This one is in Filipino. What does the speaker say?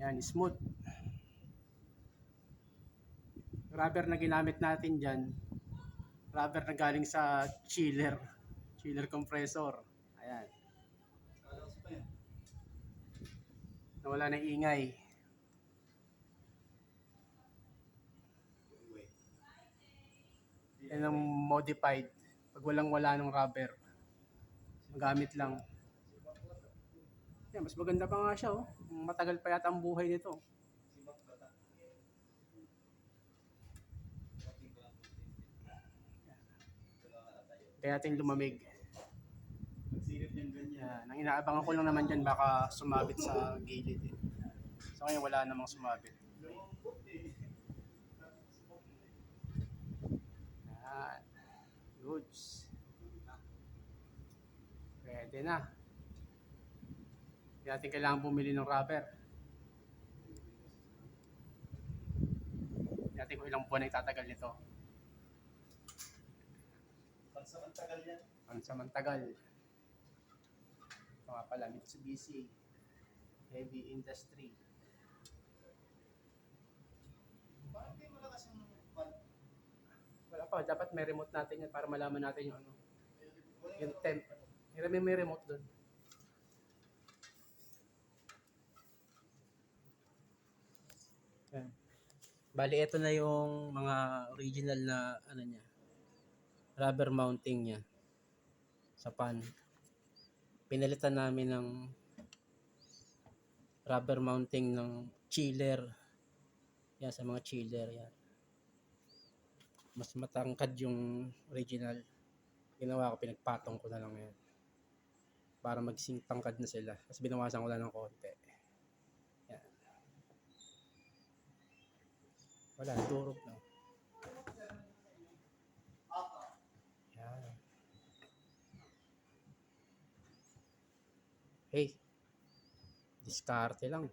Yan, smooth. Rubber na ginamit natin dyan, rubber na galing sa chiller compressor. Ayan. Nawala ng ingay. Yan ang modified. Pag walang-wala ng rubber, magamit lang. Yan, mas maganda pa nga siya, oh. Matagal pa yata ang buhay nito. Kaya natin lumamig. Yan, ang inaabangan ko lang naman dyan, baka sumabit sa gilid. Eh. So ngayon wala namang sumabit. Yan. Goods. Pwede na. Hindi natin kailangan bumili ng rubber. Hindi natin kung ilang buwan na itatagal nito. Pansamantagal yan. Pansamantagal. Ito nga pala, Mitsubishi Heavy Industry. Bakit di malakas yung valve? Wala pa, dapat may remote natin yan para malaman natin yung ano. Yung temp. May remote doon. Yan. Bali, ito na yung mga original na ano niya. Rubber mounting niya sa pan. Pinalitan namin ng rubber mounting ng chiller. Yan, sa mga chiller yan. Mas matangkad yung original. Ginawa ko, pinagpatong ko na lang yan. Para magsing tangkad na sila. Tapos binawasan ko lang ng konti. Yan. Wala, durog na. Yan. Hey, diskarte lang.